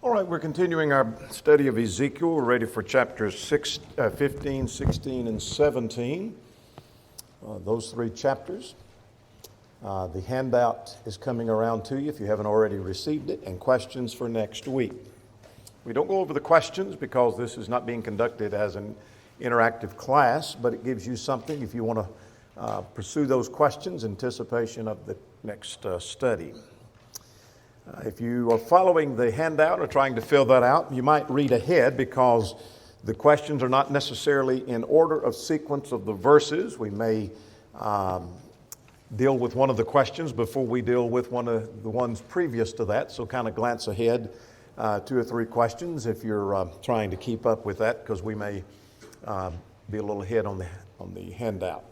All right, we're continuing our study of Ezekiel. We're ready for chapters 15, 16, and 17. Those three chapters. The handout is coming around to you if you haven't already received it, and questions for next week. We don't go over the questions because this is not being conducted as an interactive class, but it gives you something if you want to pursue those questions in anticipation of the next study. If you are following the handout or trying to fill that out, you might read ahead because the questions are not necessarily in order of sequence of the verses. We may deal with one of the questions before we deal with one of the ones previous to that. So kind of glance ahead 2 or 3 questions if you're trying to keep up with that, because we may be a little ahead on the handout.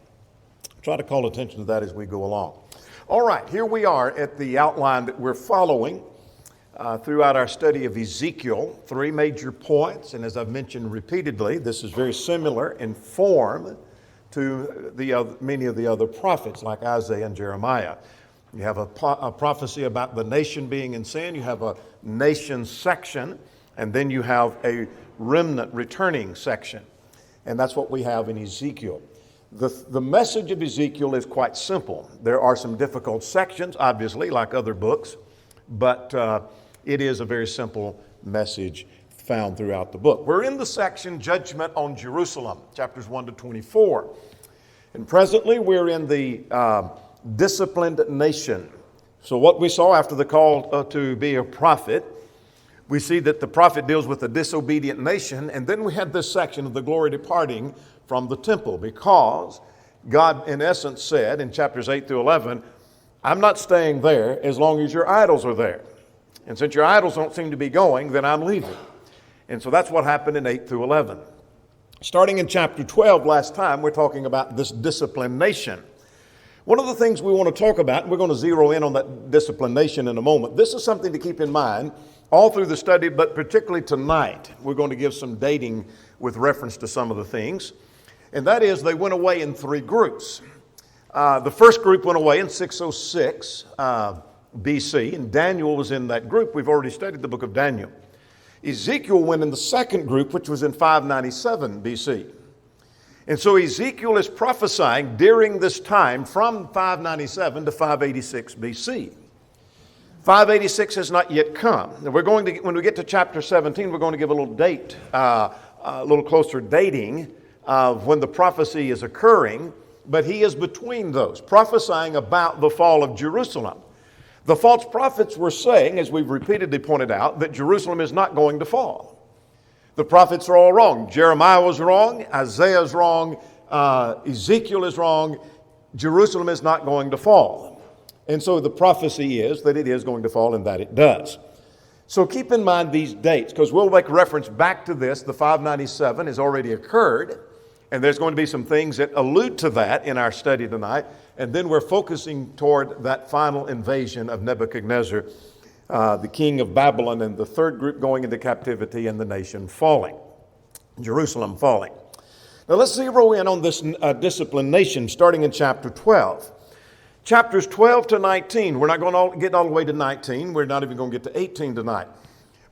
Try to call attention to that as we go along. All right, here we are at the outline that we're following throughout our study of Ezekiel. 3 major points, and as I've mentioned repeatedly, this is very similar in form to many of the other prophets like Isaiah and Jeremiah. You have a prophecy about the nation being in sin, you have a nation section, and then you have a remnant returning section. And that's what we have in Ezekiel. The message of Ezekiel is quite simple. There are some difficult sections, obviously, like other books, but it is a very simple message found throughout the book. We're in the section Judgment on Jerusalem, chapters 1 to 24. And presently we're in the disciplined nation. So what we saw after the call to be a prophet, we see that the prophet deals with the disobedient nation, and then we had this section of the glory departing from the temple, because God in essence said in chapters 8 through 11, I'm not staying there as long as your idols are there. And since your idols don't seem to be going, then I'm leaving. And so that's what happened in 8 through 11. Starting in chapter 12 last time, we're talking about this disciplined nation. One of the things we want to talk about, and we're going to zero in on that disciplined nation in a moment. This is something to keep in mind all through the study, but particularly tonight. We're going to give some dating with reference to some of the things. And that is, they went away in 3 groups. The first group went away in 606 BC, and Daniel was in that group. We've already studied the book of Daniel. Ezekiel went in the second group, which was in 597 BC. And so Ezekiel is prophesying during this time from 597 to 586 BC. 586 has not yet come. And we're going to, when we get to chapter 17, we're going to give a little date, a little closer dating of when the prophecy is occurring, but he is between those, prophesying about the fall of Jerusalem. The false prophets were saying, as we've repeatedly pointed out, that Jerusalem is not going to fall. The prophets are all wrong. Jeremiah was wrong, Isaiah is wrong, Ezekiel is wrong. Jerusalem is not going to fall. And so the prophecy is that it is going to fall, and that it does. So keep in mind these dates, because we'll make reference back to this. The 597 has already occurred, and there's going to be some things that allude to that in our study tonight. And then we're focusing toward that final invasion of Nebuchadnezzar, the king of Babylon, and the third group going into captivity and the nation falling, Jerusalem falling. Now let's zero in on this disciplined nation starting in chapter 12. Chapters 12 to 19, we're not going to get all the way to 19. We're not even going to get to 18 tonight.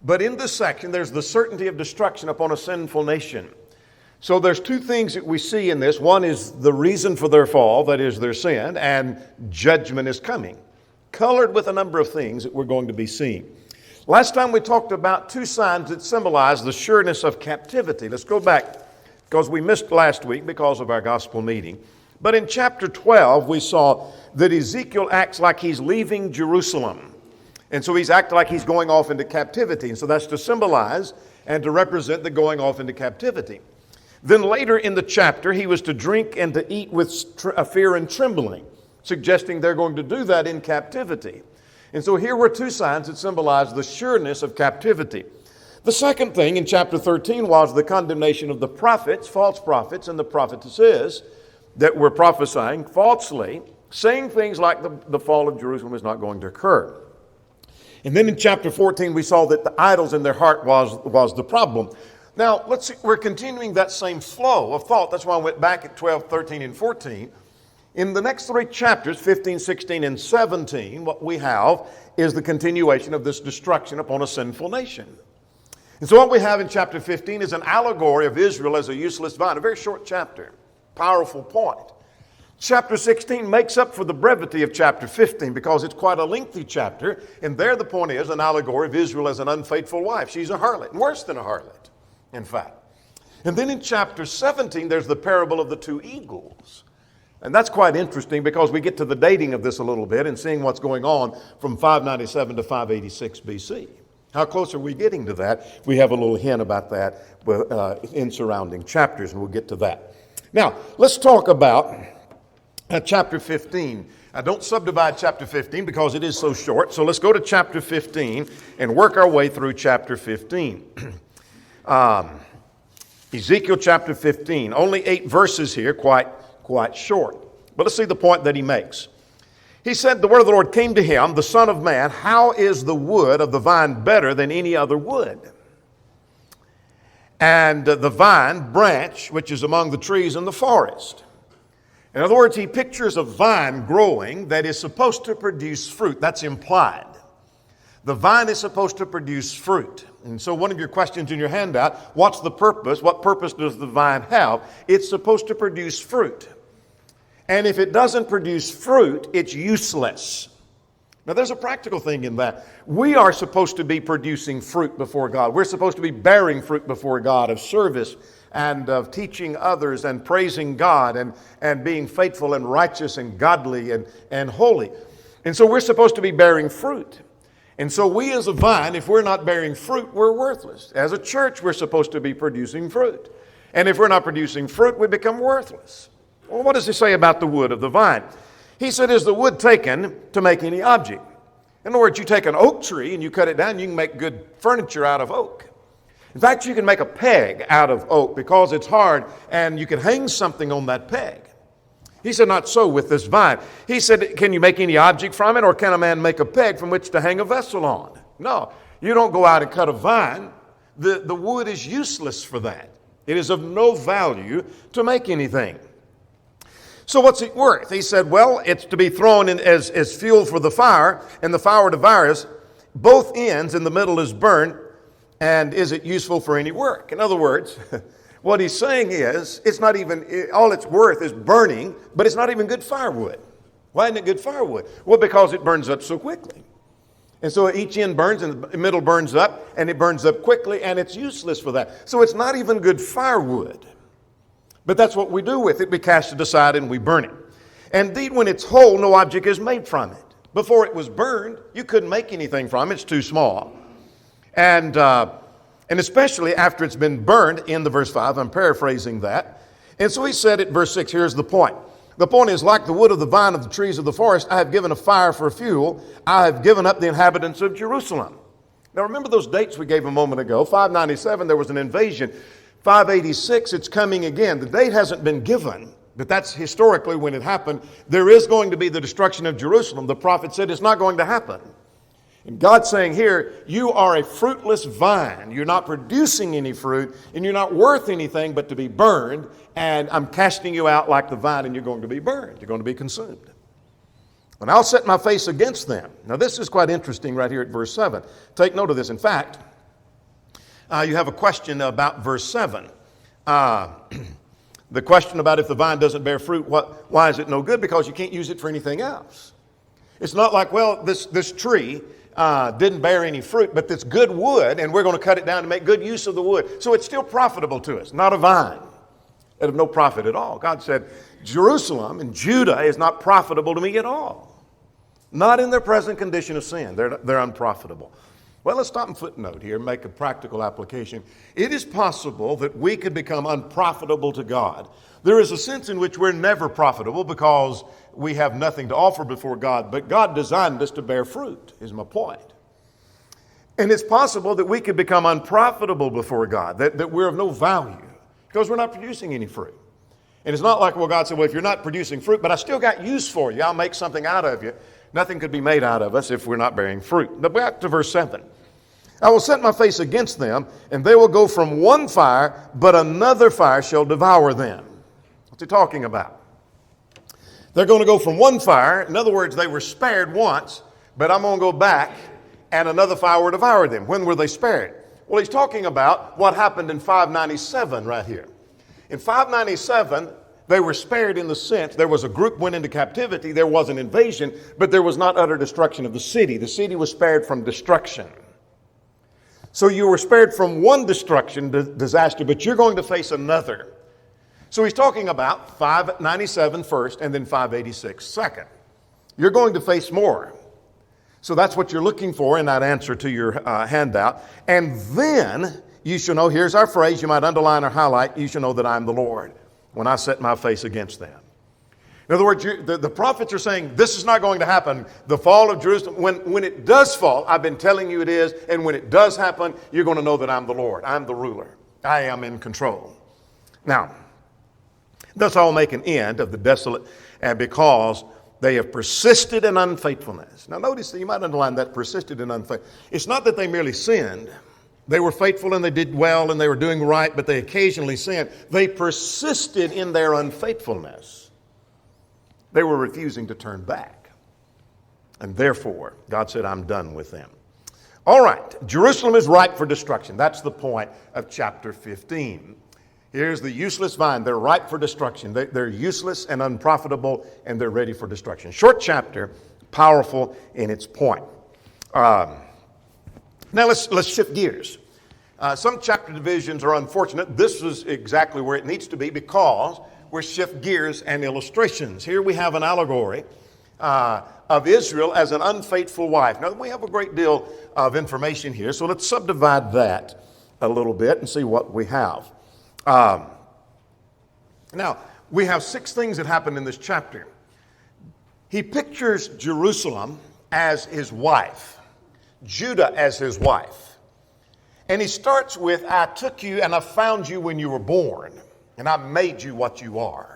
But in this section, there's the certainty of destruction upon a sinful nation. So there's 2 things that we see in this. One is the reason for their fall, that is their sin, and judgment is coming, colored with a number of things that we're going to be seeing. Last time we talked about 2 signs that symbolize the sureness of captivity. Let's go back, because we missed last week because of our gospel meeting. But in chapter 12, we saw that Ezekiel acts like he's leaving Jerusalem. And so he's acting like he's going off into captivity. And so that's to symbolize and to represent the going off into captivity. Then later in the chapter, he was to drink and to eat with fear and trembling, suggesting they're going to do that in captivity. And so here were 2 signs that symbolize the sureness of captivity. The second thing in chapter 13 was the condemnation of the prophets, false prophets, and the prophetesses that were prophesying falsely, saying things like the fall of Jerusalem is not going to occur. And then in chapter 14, we saw that the idols in their heart was the problem. Now, let's see, we're continuing that same flow of thought. That's why I went back at 12, 13, and 14. In the next three chapters, 15, 16, and 17, what we have is the continuation of this destruction upon a sinful nation. And so what we have in chapter 15 is an allegory of Israel as a useless vine, a very short chapter, powerful point. Chapter 16 makes up for the brevity of chapter 15 because it's quite a lengthy chapter, and there the point is an allegory of Israel as an unfaithful wife. She's a harlot, and worse than a harlot, in fact. And then in chapter 17, there's the parable of the two eagles. And that's quite interesting because we get to the dating of this a little bit and seeing what's going on from 597 to 586 BC. How close are we getting to that? We have a little hint about that in surrounding chapters, and we'll get to that. Now, let's talk about chapter 15. I don't subdivide chapter 15 because it is so short. So let's go to chapter 15 and work our way through chapter 15. Ezekiel chapter 15. Only 8 verses here, quite short. But let's see the point that he makes. He said, the word of the Lord came to him, the Son of Man, how is the wood of the vine better than any other wood? And the vine branch, which is among the trees in the forest. In other words, he pictures a vine growing that is supposed to produce fruit. That's implied. The vine is supposed to produce fruit. And so one of your questions in your handout, what's the purpose? What purpose does the vine have? It's supposed to produce fruit. And if it doesn't produce fruit, it's useless. Now there's a practical thing in that. We are supposed to be producing fruit before God. We're supposed to be bearing fruit before God of service and of teaching others and praising God and being faithful and righteous and godly and holy. And so we're supposed to be bearing fruit. And so we as a vine, if we're not bearing fruit, we're worthless. As a church, we're supposed to be producing fruit. And if we're not producing fruit, we become worthless. Well, what does he say about the wood of the vine? He said, is the wood taken to make any object? In other words, you take an oak tree and you cut it down, you can make good furniture out of oak. In fact, you can make a peg out of oak because it's hard and you can hang something on that peg. He said, not so with this vine. He said, can you make any object from it, or can a man make a peg from which to hang a vessel on? No, you don't go out and cut a vine. The wood is useless for that. It is of no value to make anything. So what's it worth? He said, well, it's to be thrown in as fuel for the fire, and the fire devours both ends, and the middle is burned. And is it useful for any work? In other words, what he's saying is, it's not even, all it's worth is burning, but it's not even good firewood. Why isn't it good firewood? Well, because it burns up so quickly. And so each end burns and the middle burns up, and it burns up quickly, and it's useless for that. So it's not even good firewood. But that's what we do with it. We cast it aside and we burn it. And indeed, when it's whole, no object is made from it. Before it was burned, you couldn't make anything from it. It's too small. And especially after it's been burned, in the verse 5, I'm paraphrasing that. And so he said at verse 6, here's the point. The point is, like the wood of the vine of the trees of the forest, I have given a fire for fuel. I have given up the inhabitants of Jerusalem. Now remember those dates we gave a moment ago. 597, there was an invasion. 586, it's coming again. The date hasn't been given, but that's historically when it happened. There is going to be the destruction of Jerusalem. The prophet said it's not going to happen. And God's saying here, you are a fruitless vine. You're not producing any fruit, and you're not worth anything but to be burned. And I'm casting you out like the vine, and you're going to be burned. You're going to be consumed. And I'll set my face against them. Now this is quite interesting right here at verse 7. Take note of this. In fact, you have a question about verse 7. The question about if the vine doesn't bear fruit, why is it no good? Because you can't use it for anything else. It's not like, well, this tree didn't bear any fruit, but it's good wood, and we're going to cut it down to make good use of the wood. So it's still profitable to us, not a vine. It's of no profit at all. God said, Jerusalem and Judah is not profitable to me at all. Not in their present condition of sin. They're unprofitable. Well, let's stop and footnote here and make a practical application. It is possible that we could become unprofitable to God. There is a sense in which we're never profitable because we have nothing to offer before God, but God designed us to bear fruit, is my point. And it's possible that we could become unprofitable before God, that we're of no value because we're not producing any fruit. And it's not like, well, God said, well, if you're not producing fruit, but I still got use for you, I'll make something out of you. Nothing could be made out of us if we're not bearing fruit. But back to verse 7. I will set my face against them, and they will go from one fire, but another fire shall devour them. What's he talking about? They're going to go from one fire. In other words, they were spared once, but I'm going to go back and another fire will devour them. When were they spared? Well, he's talking about what happened in 597 right here. In 597, they were spared in the sense there was a group went into captivity. There was an invasion, but there was not utter destruction of the city. The city was spared from destruction. So you were spared from one destruction, disaster, but you're going to face another. So he's talking about 597 first and then 586 second. You're going to face more. So that's what you're looking for in that answer to your handout. And then you shall know, here's our phrase, you might underline or highlight, you shall know that I'm the Lord when I set my face against them. In other words, the prophets are saying this is not going to happen. The fall of Jerusalem, when it does fall, I've been telling you it is, and when it does happen, you're going to know that I'm the Lord. I'm the ruler. I am in control. Now, thus I will make an end of the desolate, and because they have persisted in unfaithfulness. Now notice that you might underline that persisted in unfaithfulness. It's not that they merely sinned. They were faithful and they did well and they were doing right, but they occasionally sinned. They persisted in their unfaithfulness. They were refusing to turn back. And therefore, God said, I'm done with them. All right, Jerusalem is ripe for destruction. That's the point of chapter 15. Here's the useless vine. They're ripe for destruction. They're useless and unprofitable, and they're ready for destruction. Short chapter, powerful in its point. Now let's shift gears. Some chapter divisions are unfortunate. This is exactly where it needs to be because we shift gears and illustrations. Here we have an allegory of Israel as an unfaithful wife. Now we have a great deal of information here, so let's subdivide that a little bit and see what we have. Now, we have 6 things that happen in this chapter. He pictures Jerusalem as his wife, Judah as his wife. And he starts with, I took you and I found you when you were born, and I made you what you are.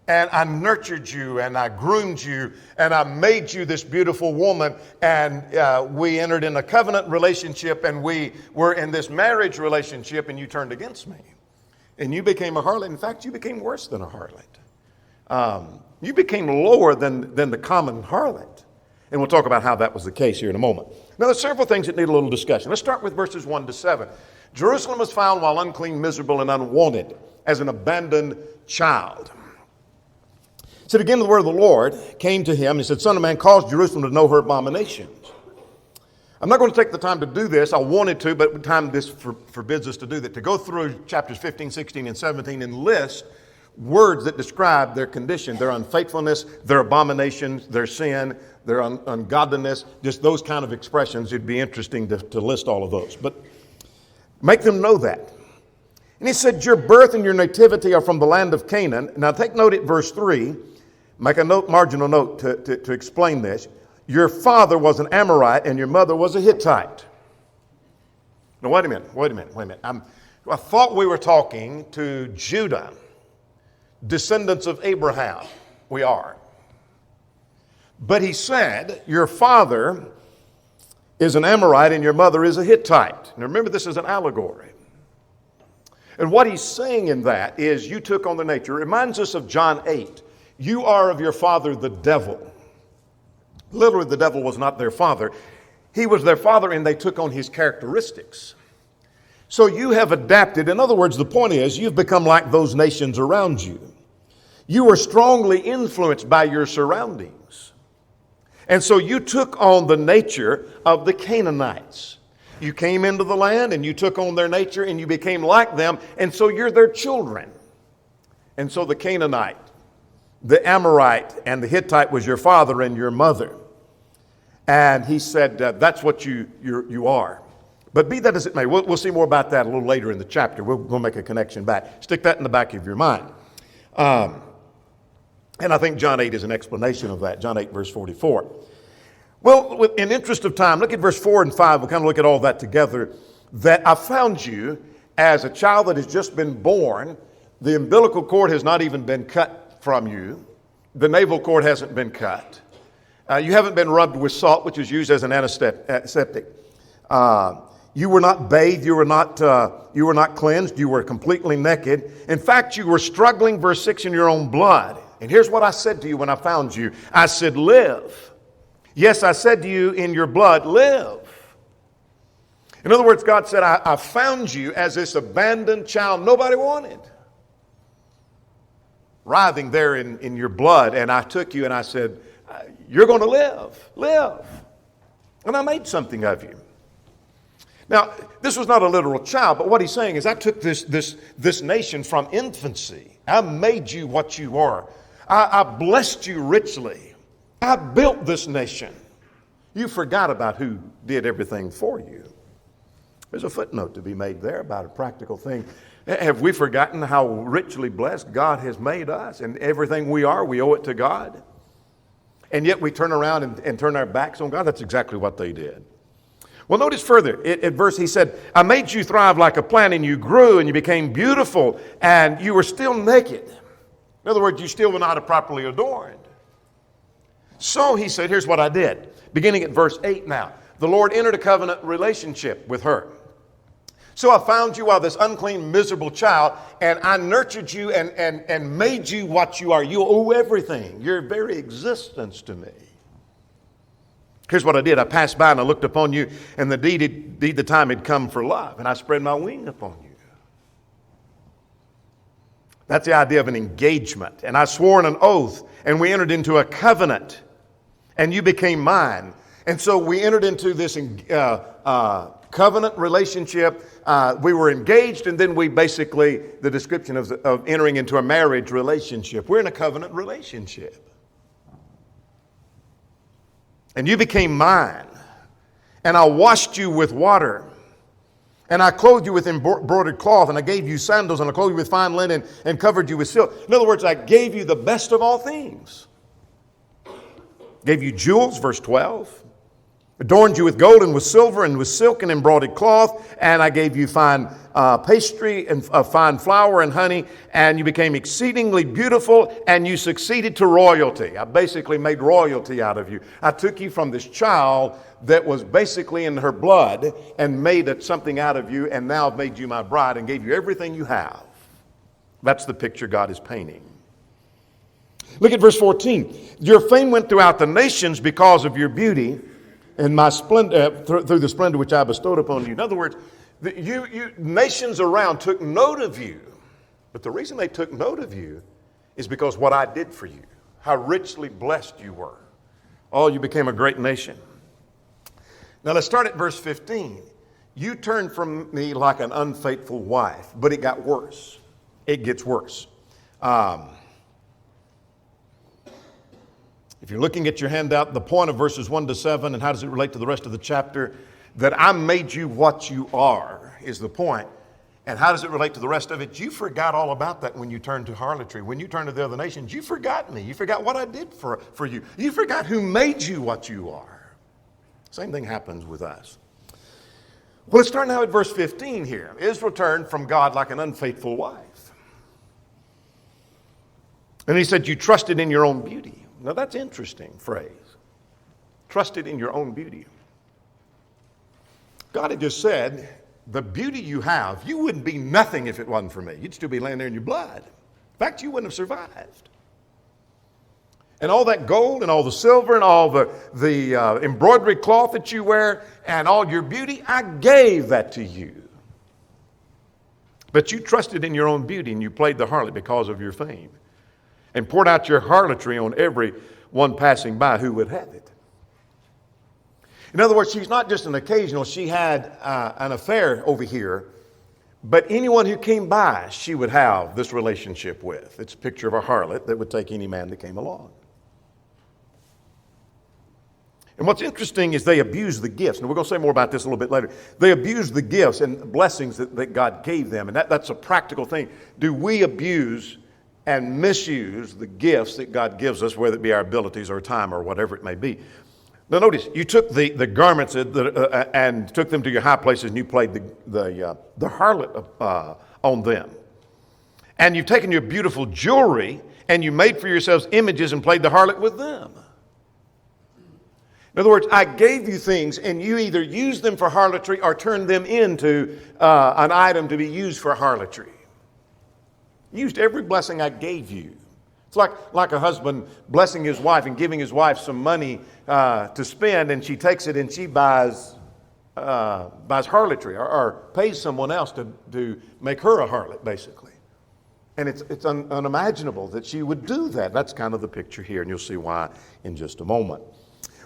And I nurtured you and I groomed you and I made you this beautiful woman, and we entered in a covenant relationship and we were in this marriage relationship, and you turned against me and you became a harlot. In fact, you became worse than a harlot. You became lower than the common harlot. And we'll talk about how that was the case here in a moment. Now there's several things that need a little discussion. Let's start with verses 1 to 7. Jerusalem was found while unclean, miserable, and unwanted, as an abandoned child. So again, the word of the Lord came to him and he said, Son of man, cause Jerusalem to know her abominations. I'm not going to take the time to do this. I wanted to, but time this forbids us to do that. To go through chapters 15, 16, and 17 and list words that describe their condition, their unfaithfulness, their abominations, their sin, their ungodliness, just those kind of expressions. It'd be interesting to list all of those. But make them know that. And he said, your birth and your nativity are from the land of Canaan. Now take note at verse 3. Make a marginal note to explain this. Your father was an Amorite and your mother was a Hittite. Now, wait a minute. I thought we were talking to Judah, descendants of Abraham. We are. But he said, your father is an Amorite and your mother is a Hittite. Now, remember, this is an allegory. And what he's saying in that is you took on their nature. It reminds us of John 8. You are of your father, the devil. Literally, the devil was not their father. He was their father, and they took on his characteristics. So you have adapted. In other words, the point is you've become like those nations around you. You were strongly influenced by your surroundings. And so you took on the nature of the Canaanites. You came into the land, and you took on their nature, and you became like them, and so you're their children. And so the Canaanite, the Amorite, and the Hittite was your father and your mother. And he said, that's what you are. But be that as it may, we'll see more about that a little later in the chapter. We'll make a connection back. Stick that in the back of your mind. And I think John 8 is an explanation of that. John 8, verse 44. Well, in interest of time, look at verse 4 and 5. We'll kind of look at all that together. That I found you as a child that has just been born. The umbilical cord has not even been cut from you. The navel cord hasn't been cut. You haven't been rubbed with salt, which is used as an antiseptic. You were not bathed. You were not cleansed. You were completely naked. In fact, you were struggling, verse 6, in your own blood. And here's what I said to you when I found you. I said, live. Yes, I said to you, in your blood, live. In other words, God said, I found you as this abandoned child nobody wanted, writhing there in your blood. And I took you and I said, you're going to live. Live. And I made something of you. Now, this was not a literal child, but what he's saying is I took this nation from infancy. I made you what you are. I blessed you richly. I built this nation. You forgot about who did everything for you. There's a footnote to be made there about a practical thing. Have we forgotten how richly blessed God has made us? And everything we are, we owe it to God. And yet we turn around and turn our backs on God. That's exactly what they did. Well, notice further, at verse, he said, I made you thrive like a plant, and you grew, and you became beautiful, and you were still naked. In other words, you still were not properly adorned. So he said, here's what I did. Beginning at verse 8 now. The Lord entered a covenant relationship with her. So I found you while this unclean, miserable child, and I nurtured you and made you what you are. You owe everything, your very existence to me. Here's what I did. I passed by and I looked upon you, and indeed the time had come for love, and I spread my wing upon you. That's the idea of an engagement. And I swore an oath, and we entered into a covenant, and you became mine. And so we entered into this covenant relationship. We were engaged, and then we basically, the description of entering into a marriage relationship. We're in a covenant relationship. And you became mine, and I washed you with water, and I clothed you with embroidered cloth, and I gave you sandals, and I clothed you with fine linen, and covered you with silk. In other words, I gave you the best of all things. Gave you jewels, verse 12. Adorned you with gold and with silver and with silk and embroidered cloth, and I gave you fine pastry and fine flour and honey, and you became exceedingly beautiful, and you succeeded to royalty. I basically made royalty out of you. I took you from this child that was basically in her blood and made something out of you, and now I've made you my bride and gave you everything you have. That's the picture God is painting. Look at verse 14. Your fame went throughout the nations because of your beauty, and my splendor, through the splendor which I bestowed upon you. In other words, nations around took note of you. But the reason they took note of you is because what I did for you, how richly blessed you were. Oh, you became a great nation. Now let's start at verse 15. You turned from me like an unfaithful wife, but it got worse. It gets worse. If you're looking at your handout, the point of verses 1 to 7, and how does it relate to the rest of the chapter, that I made you what you are is the point. And how does it relate to the rest of it? You forgot all about that when you turned to harlotry. When you turned to the other nations, you forgot me. You forgot what I did for you. You forgot who made you what you are. Same thing happens with us. Well, let's start now at verse 15 here. Israel turned from God like an unfaithful wife. And he said, you trusted in your own beauty. Now that's an interesting phrase. Trusted in your own beauty. God had just said, the beauty you have, you wouldn't be nothing if it wasn't for me. You'd still be laying there in your blood. In fact, you wouldn't have survived. And all that gold and all the silver and all the embroidery cloth that you wear and all your beauty, I gave that to you. But you trusted in your own beauty and you played the harlot because of your fame. And poured out your harlotry on every one passing by who would have it. In other words, she's not just an occasional. She had an affair over here, but anyone who came by, she would have this relationship with. It's a picture of a harlot that would take any man that came along. And what's interesting is they abused the gifts. And we're going to say more about this a little bit later. They abused the gifts and blessings that God gave them. And that's a practical thing. Do we abuse and misuse the gifts that God gives us, whether it be our abilities or time or whatever it may be? Now notice, you took the garments and took them to your high places, and you played the harlot on them. And you've taken your beautiful jewelry and you made for yourselves images and played the harlot with them. In other words, I gave you things and you either used them for harlotry or turned them into an item to be used for harlotry. Used every blessing I gave you It's like a husband blessing his wife and giving his wife some money to spend, and she takes it and she buys harlotry or pays someone else to make her a harlot, basically. And it's unimaginable that she would do that. That's kind of the picture here, and you'll see why in just a moment.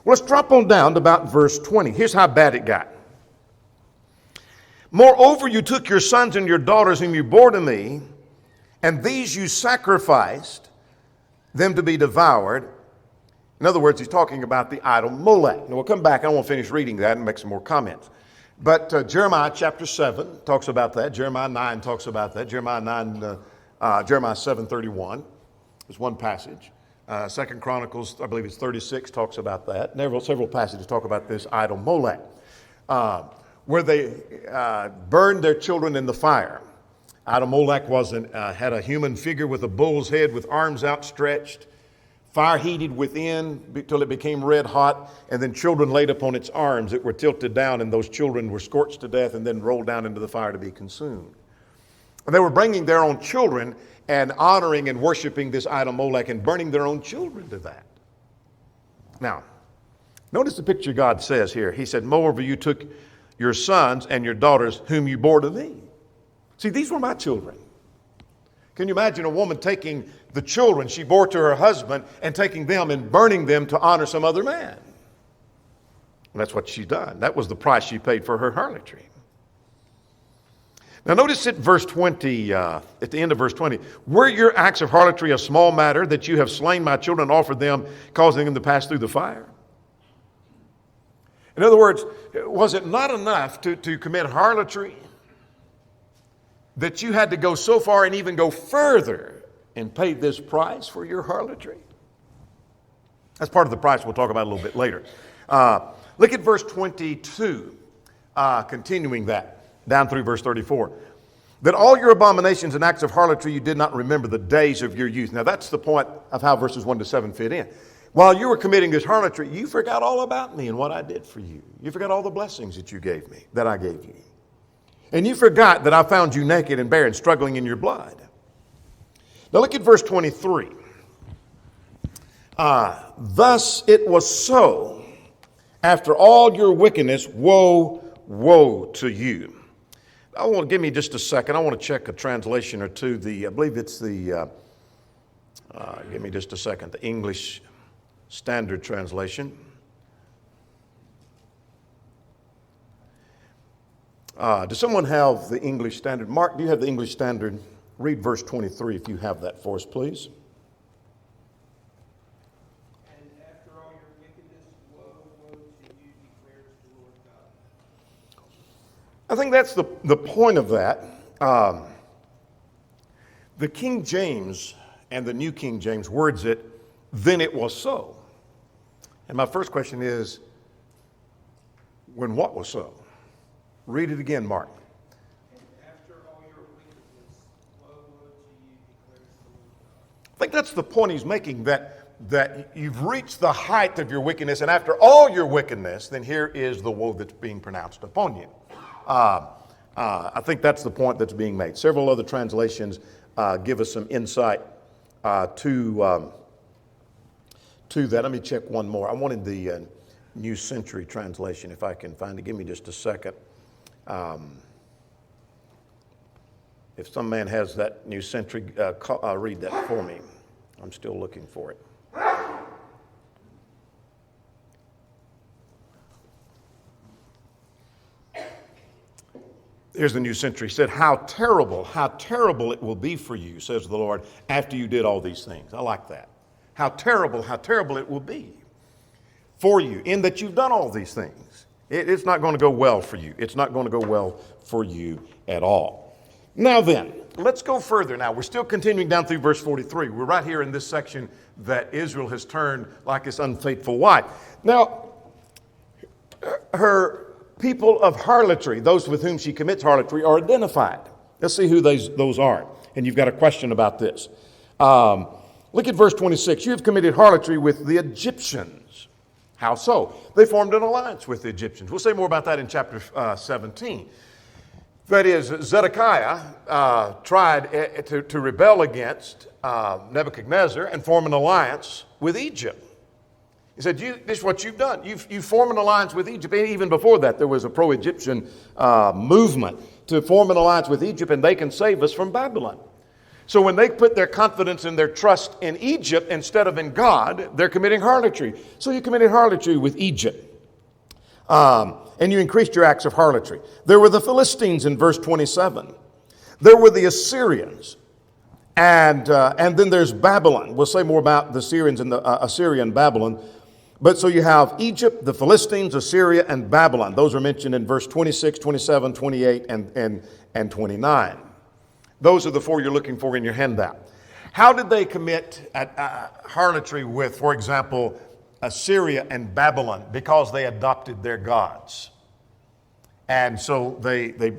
Well, let's drop on down to about verse 20. Here's how bad it got. Moreover, you took your sons and your daughters whom you bore to me, and these you sacrificed them to be devoured. In other words, he's talking about the idol Molech. Now, we'll come back. I want to finish reading that and make some more comments. But Jeremiah chapter 7 talks about that. Jeremiah 9 talks about that. Jeremiah 7:31 is one passage. 2 Chronicles, I believe it's 36, talks about that. Several passages talk about this idol Molech, where they burned their children in the fire. Idol Molech had a human figure with a bull's head with arms outstretched, fire heated within till it became red hot, and then children laid upon its arms that were tilted down, and those children were scorched to death and then rolled down into the fire to be consumed. And they were bringing their own children and honoring and worshiping this idol Molech and burning their own children to that. Now, notice the picture God says here. He said, moreover, you took your sons and your daughters whom you bore to me. See, these were my children. Can you imagine a woman taking the children she bore to her husband and taking them and burning them to honor some other man? And that's what she's done. That was the price she paid for her harlotry. Now notice at verse 20, at the end of verse 20, were your acts of harlotry a small matter that you have slain my children and offered them, causing them to pass through the fire? In other words, was it not enough to commit harlotry that you had to go so far and even go further and pay this price for your harlotry? That's part of the price we'll talk about a little bit later. Look at verse 22, continuing that, down through verse 34. That all your abominations and acts of harlotry you did not remember the days of your youth. Now that's the point of how verses 1 to 7 fit in. While you were committing this harlotry, you forgot all about me and what I did for you. You forgot all the blessings that you gave me, that I gave you. And you forgot that I found you naked and bare and struggling in your blood. Now look at verse 23. Thus it was so, after all your wickedness, woe, woe to you. I want to give me just a second. I want to check a translation or two. I believe it's give me just a second, the English Standard Translation. Does someone have the English Standard? Mark, do you have the English Standard? Read verse 23 if you have that for us, please. And after all your wickedness, woe, woe to you, declares the Lord God. I think that's the point of that. The King James and the New King James words it, then it was so. And my first question is, when what was so? Read it again, Mark. And after all your wickedness, woe, woe to you, declares the Lord God. I think that's the point he's making, that you've reached the height of your wickedness, and after all your wickedness, then here is the woe that's being pronounced upon you. I think that's the point that's being made. Several other translations give us some insight to that. Let me check one more. I wanted the New Century Translation, if I can find it. Give me just a second. If some man has that New Century, read that for me. I'm still looking for it. Here's the New Century. It said, how terrible it will be for you, says the Lord, after you did all these things. I like that. How terrible it will be for you in that you've done all these things. It's not going to go well for you. It's not going to go well for you at all. Now then, let's go further now. We're still continuing down through verse 43. We're right here in this section that Israel has turned like this unfaithful wife. Now, her people of harlotry, those with whom she commits harlotry, are identified. Let's see who those are. And you've got a question about this. Look at verse 26. You have committed harlotry with the Egyptians. How so? They formed an alliance with the Egyptians. We'll say more about that in chapter 17. That is, Zedekiah tried to rebel against Nebuchadnezzar and form an alliance with Egypt. He said, this is what you've done. You form an alliance with Egypt. Even before that, there was a pro-Egyptian movement to form an alliance with Egypt, and they can save us from Babylon. So when they put their confidence and their trust in Egypt instead of in God, they're committing harlotry. So you committed harlotry with Egypt. And you increased your acts of harlotry. There were the Philistines in verse 27. There were the Assyrians. And then there's Babylon. We'll say more about the Syrians and the Assyria and Babylon. But so you have Egypt, the Philistines, Assyria, and Babylon. Those are mentioned in verse 26, 27, 28, and 29. Those are the four you're looking for in your handout. How did they commit harlotry with, for example, Assyria and Babylon? Because they adopted their gods. And so they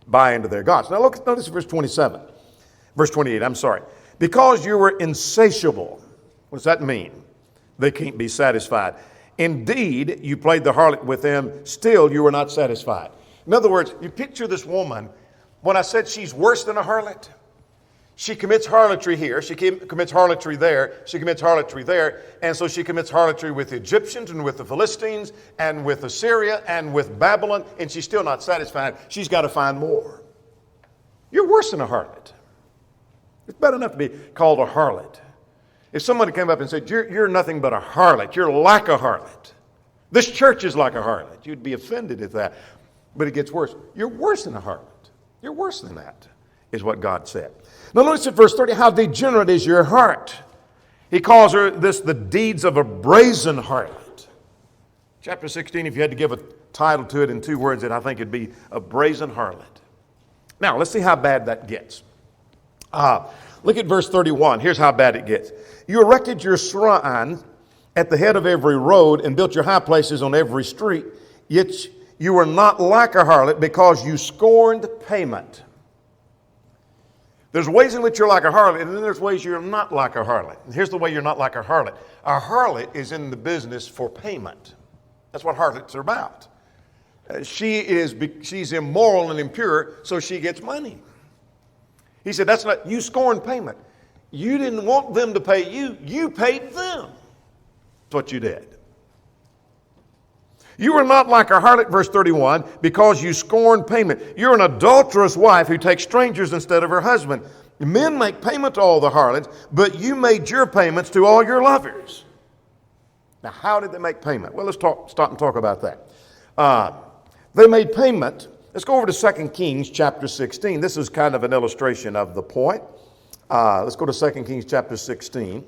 buy into their gods. Now notice verse 27. Verse 28, I'm sorry. Because you were insatiable. What does that mean? They can't be satisfied. Indeed, you played the harlot with them. Still, you were not satisfied. In other words, you picture this woman. When I said she's worse than a harlot, she commits harlotry here, she commits harlotry there, she commits harlotry there, and so she commits harlotry with the Egyptians and with the Philistines and with Assyria and with Babylon, and she's still not satisfied. She's got to find more. You're worse than a harlot. It's bad enough to be called a harlot. If somebody came up and said, you're nothing but a harlot, you're like a harlot, this church is like a harlot, you'd be offended at that. But it gets worse. You're worse than a harlot. You're worse than that, is what God said. Now notice at verse 30, how degenerate is your heart. He calls her this the deeds of a brazen harlot. Chapter 16, if you had to give a title to it in 2 words, I think it'd be a brazen harlot. Now, let's see how bad that gets. Look at verse 31. Here's how bad it gets. You erected your shrine at the head of every road and built your high places on every street, yet you were not like a harlot because you scorned payment. There's ways in which you're like a harlot, and then there's ways you're not like a harlot. And here's the way you're not like a harlot. A harlot is in the business for payment. That's what harlots are about. She's immoral and impure, so she gets money. He said, that's not, you scorned payment. You didn't want them to pay you, you paid them. That's what you did. You are not like a harlot, verse 31, because you scorn payment. You're an adulterous wife who takes strangers instead of her husband. Men make payment to all the harlots, but you made your payments to all your lovers. Now, how did they make payment? Well, let's stop and talk about that. They made payment. Let's go over to 2 Kings chapter 16. This is kind of an illustration of the point. Let's go to 2 Kings chapter 16.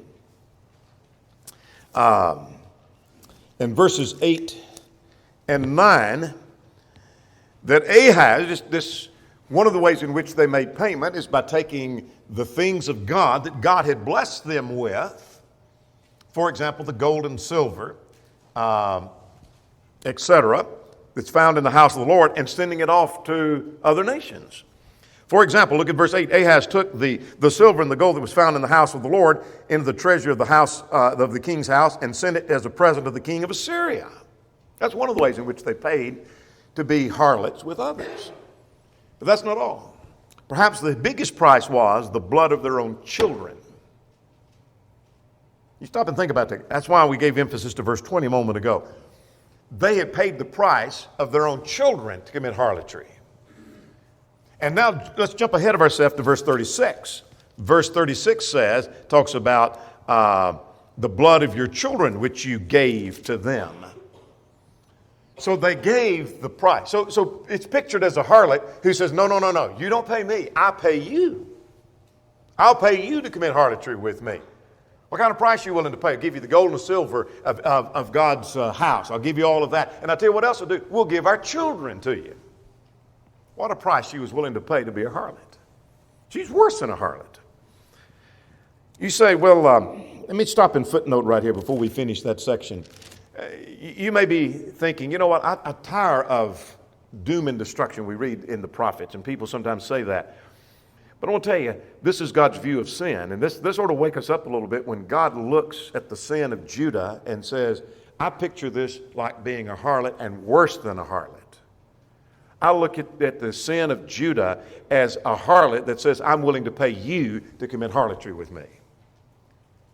In verses 8 and 9, that Ahaz, one of the ways in which they made payment is by taking the things of God that God had blessed them with, for example, the gold and silver, etc., that's found in the house of the Lord, and sending it off to other nations. For example, look at verse 8. Ahaz took the silver and the gold that was found in the house of the Lord into the treasury of the house of the king's house and sent it as a present of the king of Assyria. That's one of the ways in which they paid to be harlots with others. But that's not all. Perhaps the biggest price was the blood of their own children. You stop and think about that. That's why we gave emphasis to verse 20 a moment ago. They had paid the price of their own children to commit harlotry. And now let's jump ahead of ourselves to verse 36. Verse 36 talks about the blood of your children which you gave to them. So they gave the price. So it's pictured as a harlot who says, no, you don't pay me, I pay you. I'll pay you to commit harlotry with me. What kind of price are you willing to pay? I'll give you the gold and the silver of God's house. I'll give you all of that. And I'll tell you what else we'll do. We'll give our children to you. What a price she was willing to pay to be a harlot. She's worse than a harlot. You say, well, let me stop and footnote right here before we finish that section. You may be thinking, you know what, I tire of doom and destruction we read in the prophets, and people sometimes say that. But I want to tell you, this is God's view of sin, and this sort of wake us up a little bit when God looks at the sin of Judah and says, I picture this like being a harlot and worse than a harlot. I look at the sin of Judah as a harlot that says, I'm willing to pay you to commit harlotry with me.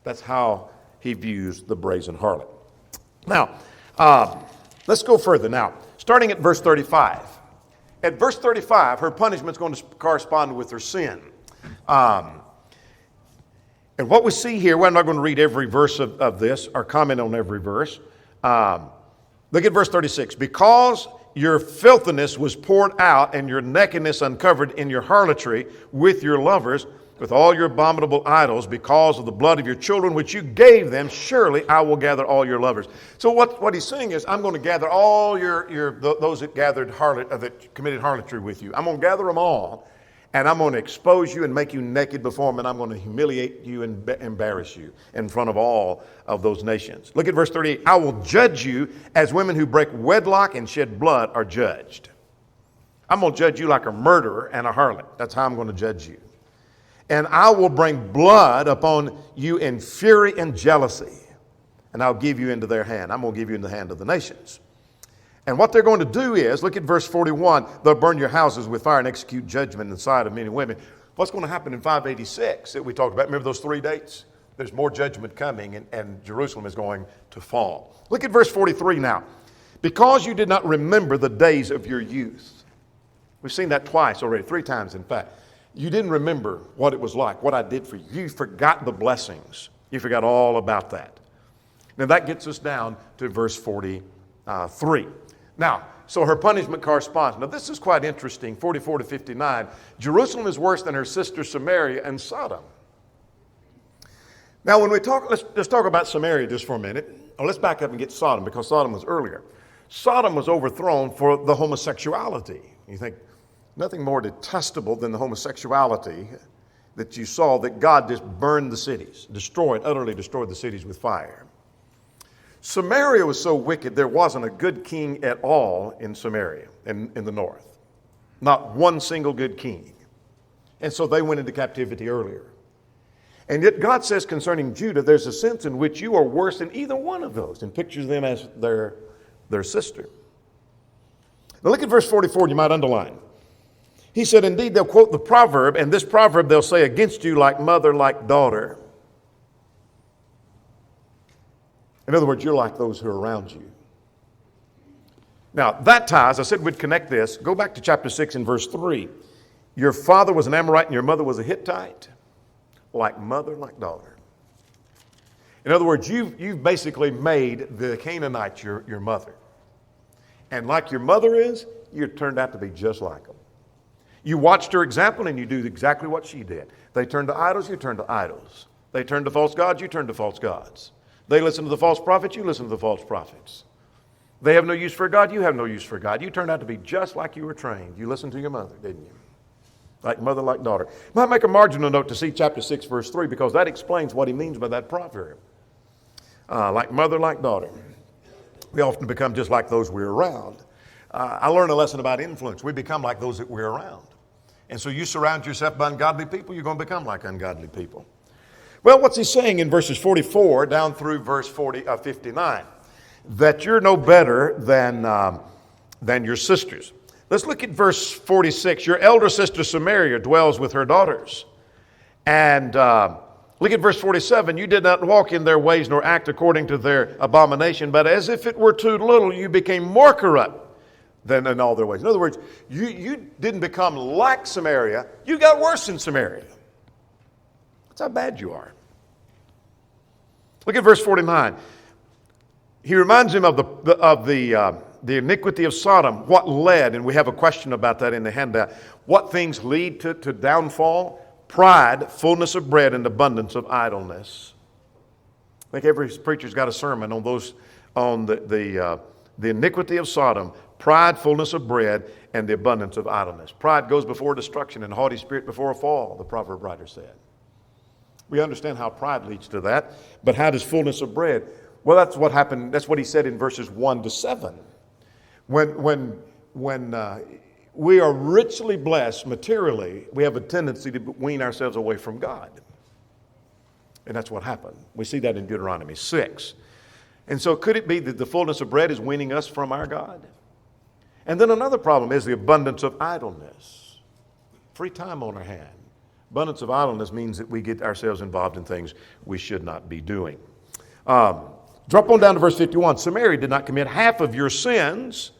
That's how he views the brazen harlot. Now, let's go further now. Starting at verse 35. At verse 35, her punishment is going to correspond with her sin. And what we see here, we're not going to read every verse of this or comment on every verse. Look at verse 36. Because your filthiness was poured out and your nakedness uncovered in your harlotry with your lovers, with all your abominable idols, because of the blood of your children which you gave them, surely I will gather all your lovers. So what he's saying is, I'm going to gather all those that that committed harlotry with you. I'm going to gather them all, and I'm going to expose you and make you naked before them, and I'm going to humiliate you and embarrass you in front of all of those nations. Look at verse 38. I will judge you as women who break wedlock and shed blood are judged. I'm going to judge you like a murderer and a harlot. That's how I'm going to judge you. And I will bring blood upon you in fury and jealousy, and I'll give you into their hand. I'm going to give you in the hand of the nations. And what they're going to do is, look at verse 41, they'll burn your houses with fire and execute judgment in the sight of men and women. What's going to happen in 586 that we talked about? Remember those 3 dates? There's more judgment coming, and Jerusalem is going to fall. Look at verse 43 now. Because you did not remember the days of your youth. We've seen that twice already, 3 times in fact. You didn't remember what it was like, what I did for you. You forgot the blessings. You forgot all about that. Now that gets us down to verse 43. Now, so her punishment corresponds. Now this is quite interesting, 44 to 59. Jerusalem is worse than her sister Samaria and Sodom. Now when we talk, let's talk about Samaria just for a minute. Or let's back up and get Sodom, because Sodom was earlier. Sodom was overthrown for the homosexuality. You think, nothing more detestable than the homosexuality that you saw, that God just burned the cities, utterly destroyed the cities with fire. Samaria was so wicked, there wasn't a good king at all in Samaria, in the north. Not one single good king. And so they went into captivity earlier. And yet God says concerning Judah, there's a sense in which you are worse than either one of those, and pictures them as their sister. Now look at verse 44, you might underline. He said, indeed, they'll quote the proverb, and this proverb they'll say against you, like mother, like daughter. In other words, you're like those who are around you. Now, that ties, I said we'd connect this. Go back to chapter 6 and verse 3. Your father was an Amorite and your mother was a Hittite. Like mother, like daughter. In other words, you've basically made the Canaanites your mother. And like your mother is, you turned out to be just like them. You watched her example and you do exactly what she did. They turned to idols, you turned to idols. They turned to false gods, you turned to false gods. They listened to the false prophets, you listened to the false prophets. They have no use for God, you have no use for God. You turned out to be just like you were trained. You listened to your mother, didn't you? Like mother, like daughter. Might make a marginal note to see chapter 6, verse 3, because that explains what he means by that proverb. Like mother, like daughter. We often become just like those we're around. I learned a lesson about influence. We become like those that we're around. And so you surround yourself by ungodly people, you're going to become like ungodly people. Well, what's he saying in verses 44 down through verse 59? That you're no better than your sisters. Let's look at verse 46. Your elder sister Samaria dwells with her daughters. And look at verse 47. You did not walk in their ways nor act according to their abomination, but as if it were too little, you became more corrupt than in all their ways. In other words, you didn't become like Samaria. You got worse than Samaria. That's how bad you are. Look at verse 49. He reminds him of the iniquity of Sodom. What led, and we have a question about that in the handout. What things lead to downfall? Pride, fullness of bread, and abundance of idleness. I think every preacher's got a sermon on the iniquity of Sodom. Pride, fullness of bread, and the abundance of idleness. Pride goes before destruction and haughty spirit before a fall, the proverb writer said. We understand how pride leads to that, but how does fullness of bread? Well, that's what happened. That's what he said in verses 1 to 7. When we are richly blessed materially, we have a tendency to wean ourselves away from God. And that's what happened. We see that in Deuteronomy 6. And so could it be that the fullness of bread is weaning us from our God? And then another problem is the abundance of idleness. Free time on our hand. Abundance of idleness means that we get ourselves involved in things we should not be doing. Drop on down to verse 51. Samaria did not commit half of your sins.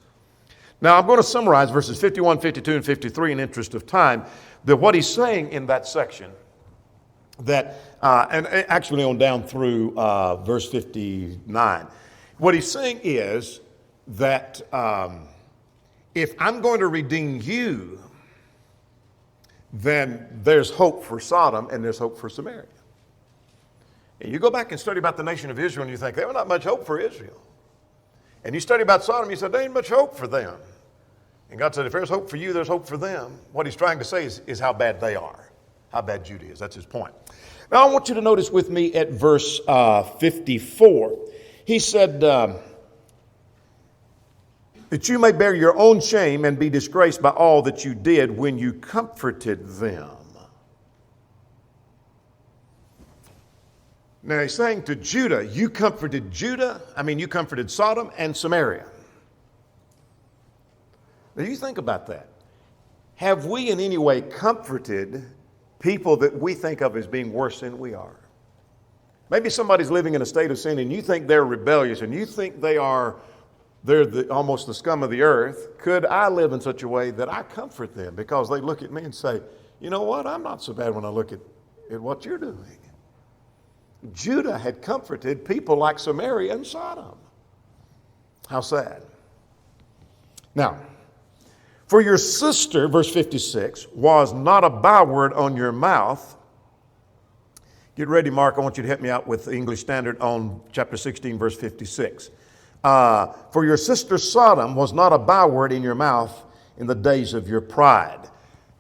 Now I'm going to summarize verses 51, 52, and 53 in interest of time. That what he's saying in that section, that and actually on down through verse 59, what he's saying is that if I'm going to redeem you, then there's hope for Sodom and there's hope for Samaria. And you go back and study about the nation of Israel and you think, there was not much hope for Israel. And you study about Sodom, you said, there ain't much hope for them. And God said, if there's hope for you, there's hope for them. What he's trying to say is how bad they are, how bad Judah is. That's his point. Now I want you to notice with me at verse 54. He said, that you may bear your own shame and be disgraced by all that you did when you comforted them. Now he's saying to Judah, you comforted you comforted Sodom and Samaria. Now you think about that. Have we in any way comforted people that we think of as being worse than we are? Maybe somebody's living in a state of sin and you think they're rebellious and you think they're almost the scum of the earth. Could I live in such a way that I comfort them because they look at me and say, you know what, I'm not so bad when I look at what you're doing. Judah had comforted people like Samaria and Sodom. How sad. Now, for your sister, verse 56, was not a byword on your mouth. Get ready, Mark. I want you to help me out with the English Standard on chapter 16, verse 56. For your sister Sodom was not a byword in your mouth in the days of your pride.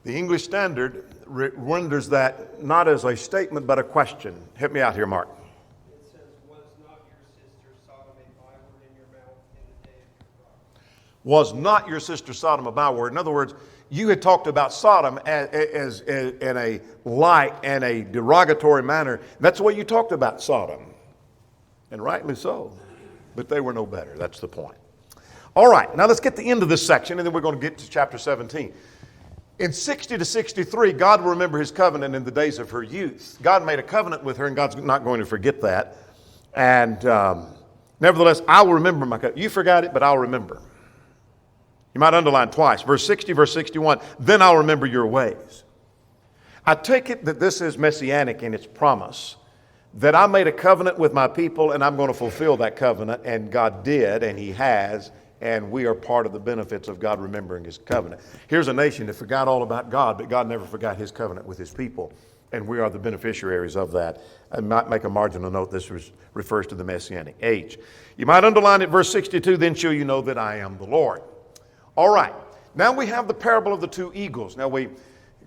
The English Standard renders that not as a statement but a question. Help me out here, Mark. It says, was not your sister Sodom a byword in your mouth in the day of your pride? Was not your sister Sodom a byword? In other words, you had talked about Sodom as in a light and a derogatory manner. That's the way you talked about Sodom. And rightly so. But they were no better. That's the point. All right, now let's get to the end of this section, and then we're going to get to chapter 17. In 60 to 63, God will remember his covenant in the days of her youth. God made a covenant with her, and God's not going to forget that. And nevertheless, I will remember my covenant. You forgot it, but I'll remember. You might underline twice. Verse 60, verse 61, then I'll remember your ways. I take it that this is messianic in its promise, that I made a covenant with my people and I'm going to fulfill that covenant, and God did, and he has, and we are part of the benefits of God remembering his covenant. Here's a nation that forgot all about God, but God never forgot his covenant with his people, and we are the beneficiaries of that. I might make a marginal note, this refers to the Messianic age. You might underline it, verse 62, then shall you know that I am the Lord. All right, now we have the parable of the two eagles. Now we're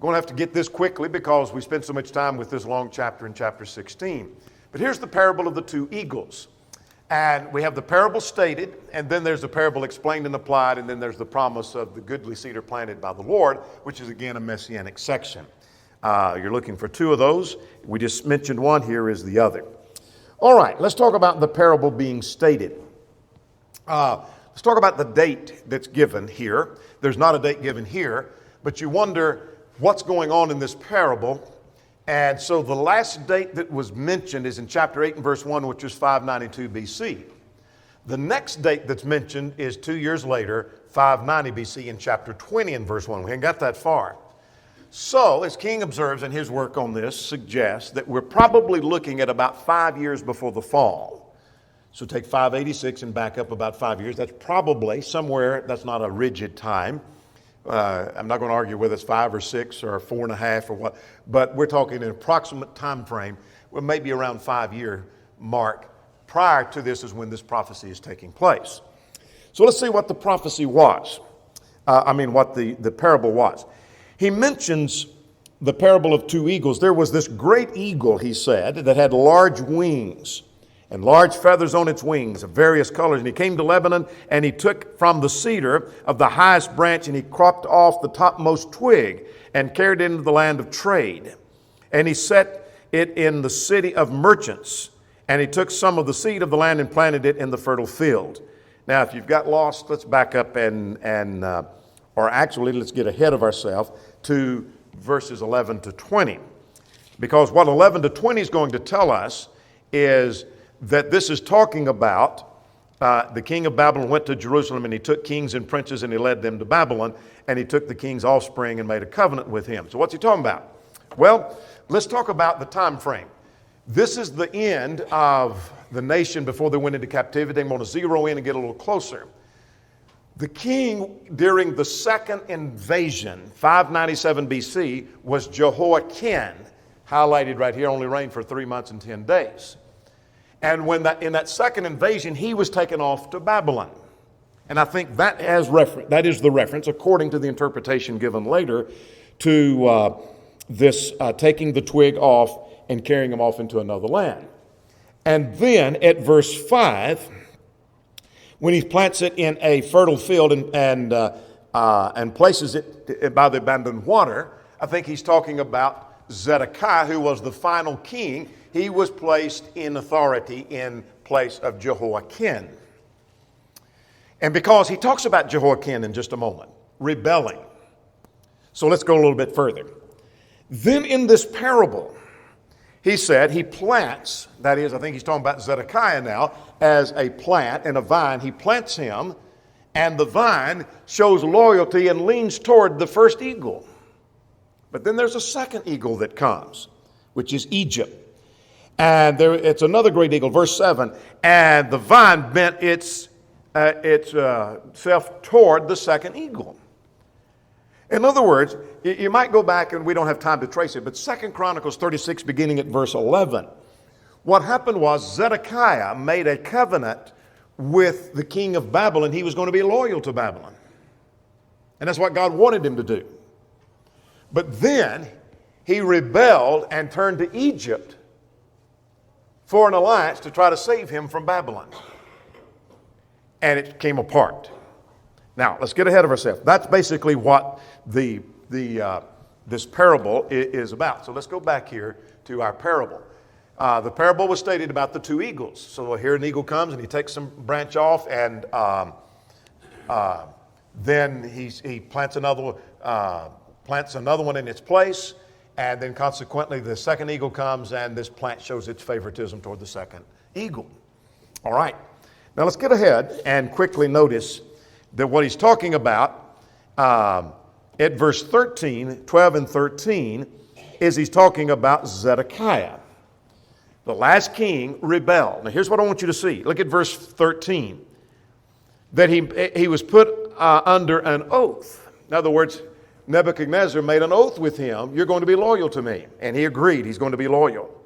going to have to get this quickly because we spent so much time with this long chapter in chapter 16. But here's the parable of the two eagles. And we have the parable stated, and then there's the parable explained and applied, and then there's the promise of the goodly cedar planted by the Lord, which is again a messianic section. You're looking for two of those. We just mentioned one, here is the other. All right, let's talk about the parable being stated. Let's talk about the date that's given here. There's not a date given here, but you wonder what's going on in this parable. And so the last date that was mentioned is in chapter 8 and verse 1, which is 592 BC. The next date that's mentioned is 2 years later, 590 BC, in chapter 20 and verse 1. We ain't got that far. So, as King observes, and his work on this suggests that we're probably looking at about 5 years before the fall. So take 586 and back up about 5 years. That's probably somewhere, that's not a rigid time. I'm not going to argue whether it's 5 or 6 or 4.5 or what, but we're talking an approximate time frame, well, maybe around 5 year mark. Prior to this is when this prophecy is taking place. So let's see what the prophecy was. What the parable was. He mentions the parable of two eagles. There was this great eagle, he said, that had large wings and large feathers on its wings of various colors. And he came to Lebanon, and he took from the cedar of the highest branch, and he cropped off the topmost twig and carried it into the land of trade. And he set it in the city of merchants. And he took some of the seed of the land and planted it in the fertile field. Now, if you've got lost, let's back up or actually let's get ahead of ourselves to verses 11 to 20. Because what 11 to 20 is going to tell us is that this is talking about the king of Babylon went to Jerusalem and he took kings and princes and he led them to Babylon, and he took the king's offspring and made a covenant with him. So what's he talking about? Well, let's talk about the time frame. This is the end of the nation before they went into captivity. I'm going to zero in and get a little closer. The king during the second invasion, 597 BC, was Jehoiakim, highlighted right here, only reigned for 3 months and 10 days. And in that second invasion, he was taken off to Babylon. And I think that is the reference, according to the interpretation given later, to this taking the twig off and carrying him off into another land. And then at verse 5, when he plants it in a fertile field and places it by the abandoned water, I think he's talking about Zedekiah, who was the final king. He was placed in authority in place of Jehoiakim. And because he talks about Jehoiakim in just a moment, rebelling. So let's go a little bit further. Then in this parable, he said he plants, that is, I think he's talking about Zedekiah now, as a plant and a vine. He plants him, and the vine shows loyalty and leans toward the first eagle. But then there's a second eagle that comes, which is Egypt. And it's another great eagle, verse 7. And the vine bent itself toward the second eagle. In other words, you might go back, and we don't have time to trace it, but 2 Chronicles 36, beginning at verse 11. What happened was Zedekiah made a covenant with the king of Babylon. He was going to be loyal to Babylon. And that's what God wanted him to do. But then he rebelled and turned to Egypt for an alliance to try to save him from Babylon. And it came apart. Now, let's get ahead of ourselves. That's basically what this parable is about. So let's go back here to our parable. The parable was stated about the two eagles. So here an eagle comes and he takes some branch off, and then he plants another one in its place, and then consequently the second eagle comes, and this plant shows its favoritism toward the second eagle. All right. Now let's get ahead and quickly notice that what he's talking about at verse 13, 12 and 13, is he's talking about Zedekiah. The last king rebelled. Now here's what I want you to see. Look at verse 13. That he was put under an oath. In other words, Nebuchadnezzar made an oath with him, you're going to be loyal to me. And he agreed, he's going to be loyal.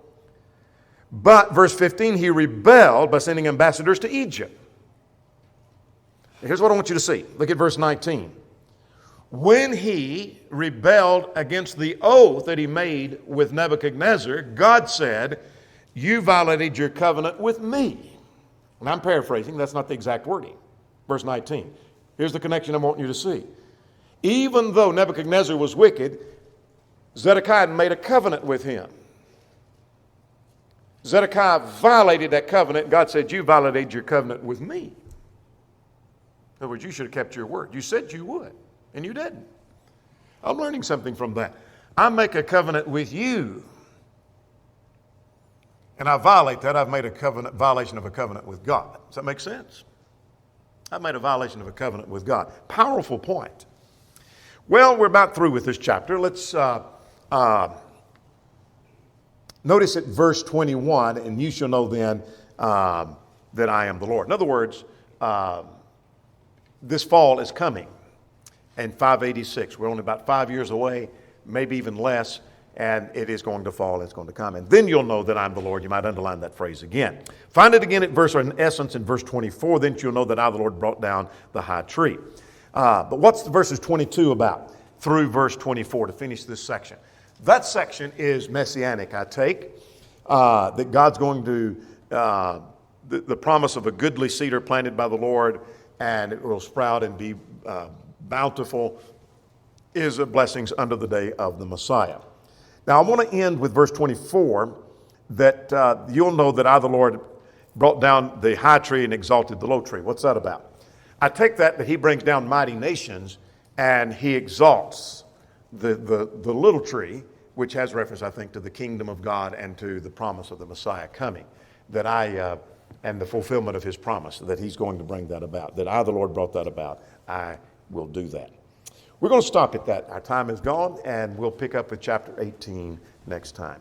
But, verse 15, he rebelled by sending ambassadors to Egypt. Here's what I want you to see. Look at verse 19. When he rebelled against the oath that he made with Nebuchadnezzar, God said, you violated your covenant with me. And I'm paraphrasing, that's not the exact wording. Verse 19. Here's the connection I want you to see. Even though Nebuchadnezzar was wicked, Zedekiah made a covenant with him. Zedekiah violated that covenant. God said, you violated your covenant with me. In other words, you should have kept your word. You said you would, and you didn't. I'm learning something from that. I make a covenant with you, and I violate that. I've made a violation of a covenant with God. Does that make sense? I've made a violation of a covenant with God. Powerful point. Well, we're about through with this chapter. Let's notice at verse 21, and you shall know then that I am the Lord. In other words, this fall is coming in 586. We're only about 5 years away, maybe even less, and it is going to fall, it's going to come. And then you'll know that I'm the Lord. You might underline that phrase again. Find it again in essence in verse 24, then you'll know that I, the Lord, brought down the high tree. But what's the verses 22 about through verse 24 to finish this section? That section is messianic, I take, that God's going to, the promise of a goodly cedar planted by the Lord, and it will sprout and be bountiful, is a blessings unto the day of the Messiah. Now I want to end with verse 24, that you'll know that I, the Lord, brought down the high tree and exalted the low tree. What's that about? I take that he brings down mighty nations and he exalts the little tree, which has reference, I think, to the kingdom of God and to the promise of the Messiah coming, and the fulfillment of his promise, that he's going to bring that about, that I, the Lord, brought that about. I will do that. We're going to stop at that. Our time is gone, and we'll pick up with chapter 18 next time.